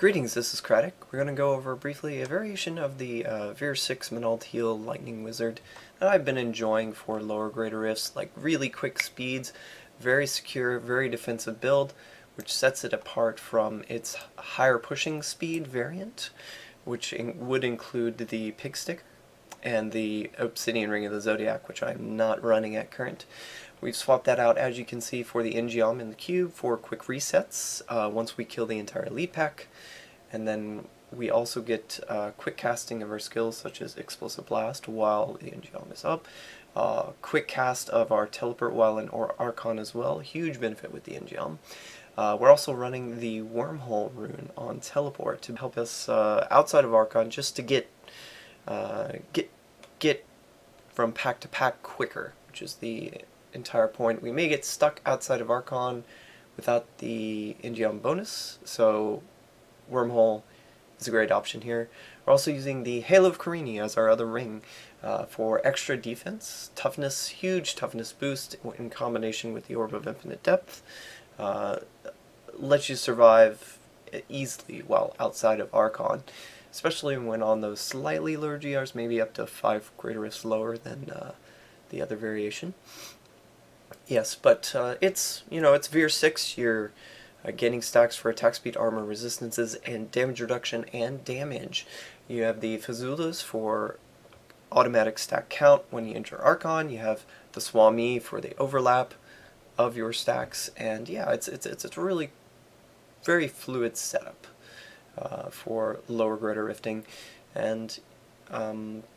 Greetings, this is Craddock. We're going to go over briefly a variation of the Vyr 6 Teal Lightning Wizard that I've been enjoying for lower grade rifts, like really quick speeds, very secure, very defensive build, which sets it apart from its higher pushing speed variant, which would include the Pig Sticker and the Obsidian Ring of the Zodiac, which I'm not running at current. We've swapped that out, as you can see, for the In-Geom in the cube for quick resets once we kill the entire lead pack. And then we also get quick casting of our skills such as Explosive Blast while the In-Geom is up. Quick cast of our Teleport while in Archon as well, huge benefit with the In-Geom. We're also running the Wormhole rune on Teleport to help us outside of Archon just to get from pack to pack quicker, which is the entire point. We may get stuck outside of Archon without the In-Geom bonus, so Wormhole is a great option here. We're also using the Halo of Karini as our other ring for extra defense, toughness, huge toughness boost in combination with the Orb of Infinite Depth. Lets you survive easily while outside of Archon, especially when on those slightly lower GRs, maybe up to 5 greater rifts lower than the other variation. Yes, but it's Vyr 6. You're gaining stacks for attack speed, armor, resistances, and damage reduction and damage. You have the Fazulas for automatic stack count when you enter Archon. You have the Swami for the overlap of your stacks, and yeah, it's a really very fluid setup for lower greater rifting, and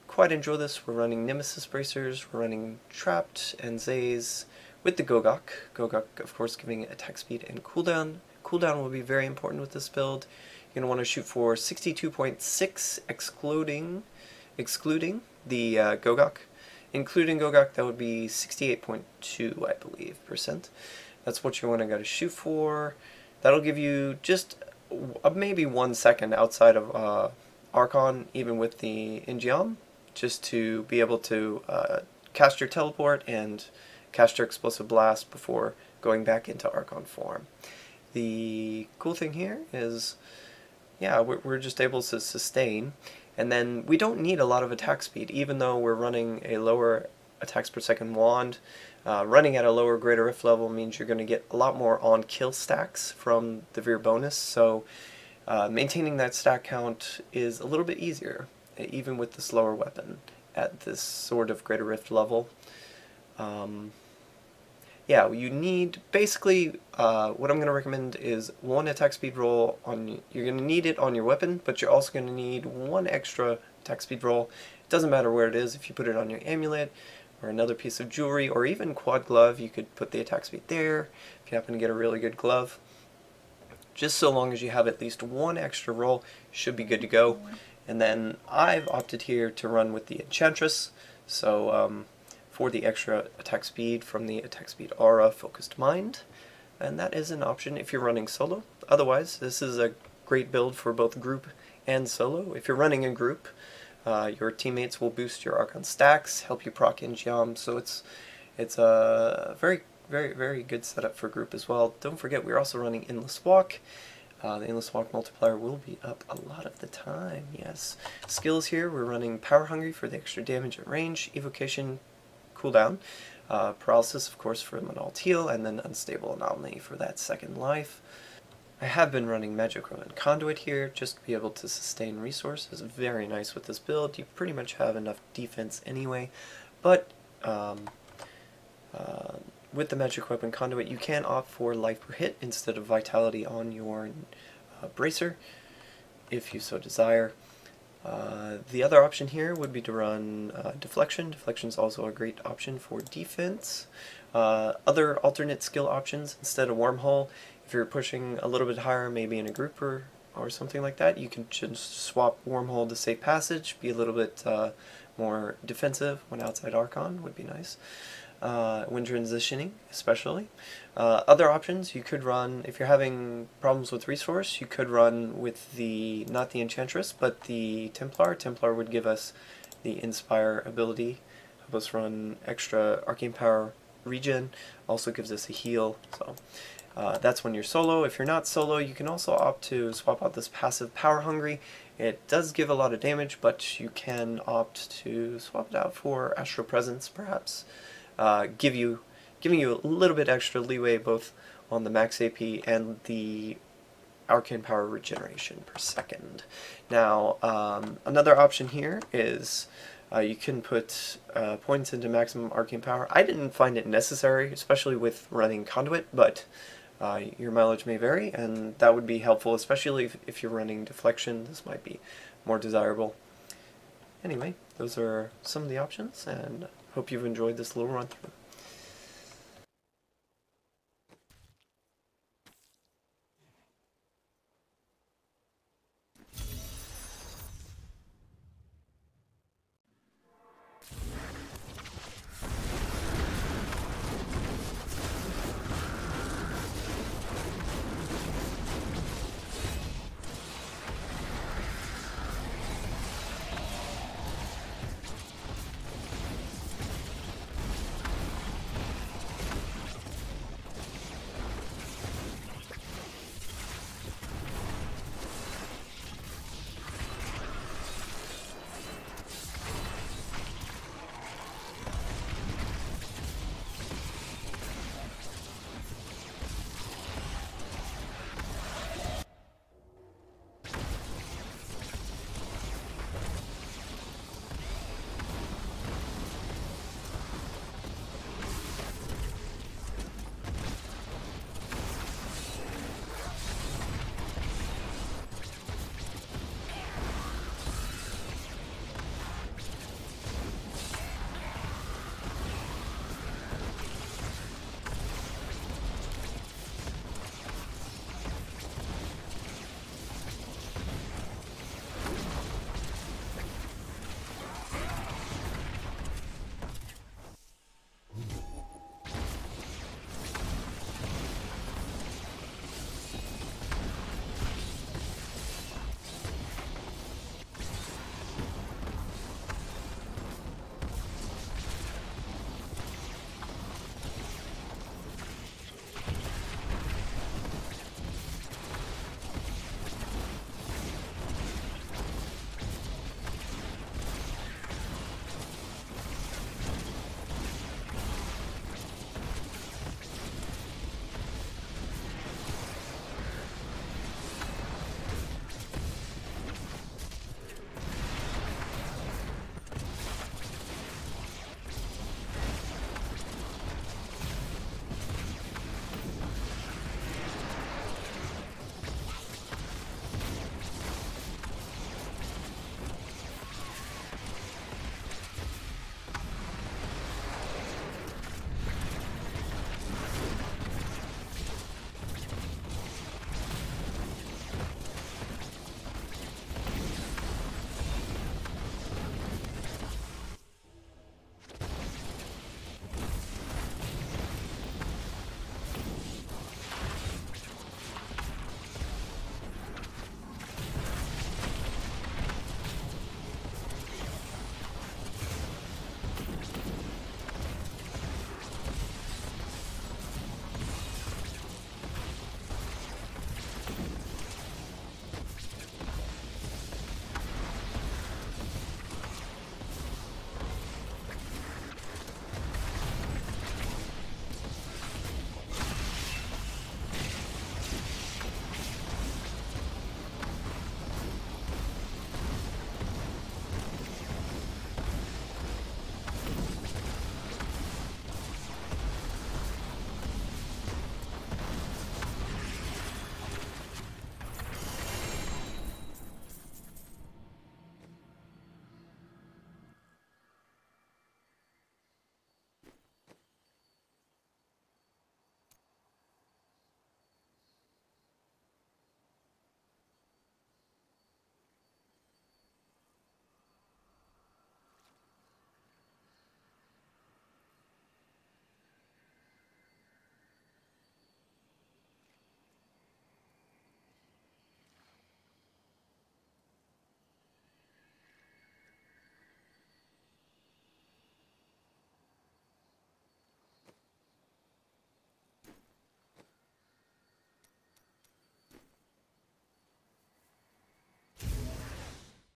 quite enjoy this. We're running Nemesis bracers, we're running Trapped and Zays with the Gogok. Gogok, of course, giving it attack speed and cooldown. Cooldown will be very important with this build. You're going to want to shoot for 62.6 excluding the Gogok. Including Gogok, that would be 68.2, I believe, %. That's what you want to go to shoot for. That'll give you just maybe 1 second outside of Archon, even with the In-Geom, just to be able to cast your Teleport and cast your Explosive Blast before going back into Archon form. The cool thing here is, yeah, we're just able to sustain, and then we don't need a lot of attack speed, even though we're running a lower attacks per second wand. Running at a lower greater rift level means you're going to get a lot more on-kill stacks from the Vyr bonus, so maintaining that stack count is a little bit easier, even with the slower weapon at this sort of greater rift level. Yeah, you need, basically, what I'm going to recommend is 1 attack speed roll on, you're going to need it on your weapon, but you're also going to need 1 extra attack speed roll. It doesn't matter where it is. If you put it on your amulet, or another piece of jewelry, or even quad glove, you could put the attack speed there, if you happen to get a really good glove. Just so long as you have at least 1 extra roll, you should be good to go. And then I've opted here to run with the Enchantress, so for the extra attack speed from the attack speed aura Focused Mind, and that is an option if you're running solo. Otherwise, this is a great build for both group and solo. If you're running a group, your teammates will boost your Archon stacks, help you proc In-Geom, so it's a very, very, very good setup for group as well. Don't forget, we're also running Endless Walk. The Endless Walk multiplier will be up a lot of the time, yes. Skills here, we're running Power Hungry for the extra damage at range, Evocation, cooldown, Paralysis, of course, for Teal, and then Unstable Anomaly for that second life. I have been running Magic Weapon Conduit here just to be able to sustain resources. Very nice with this build. You pretty much have enough defense anyway, but with the Magic Weapon Conduit, you can opt for life per hit instead of vitality on your bracer, if you so desire. The other option here would be to run Deflection. Deflection is also a great option for defense. Other alternate skill options instead of Wormhole, if you're pushing a little bit higher, maybe in a group or something like that, you can just swap Wormhole to Safe Passage, be a little bit more defensive when outside Archon, would be nice. When transitioning, especially. Other options, you could run, if you're having problems with resource, you could run with the, not the Enchantress, but the Templar. Templar would give us the Inspire ability, help us run extra Arcane Power regen, also gives us a heal, so That's when you're solo. If you're not solo, you can also opt to swap out this passive Power Hungry. It does give a lot of damage, but you can opt to swap it out for Astral Presence, perhaps. Giving you a little bit extra leeway both on the max AP and the Arcane Power regeneration per second. Now, another option here is you can put points into maximum Arcane Power. I didn't find it necessary, especially with running Conduit, but your mileage may vary, and that would be helpful, especially if you're running Deflection. This might be more desirable. Anyway, those are some of the options, and hope you've enjoyed this little run through.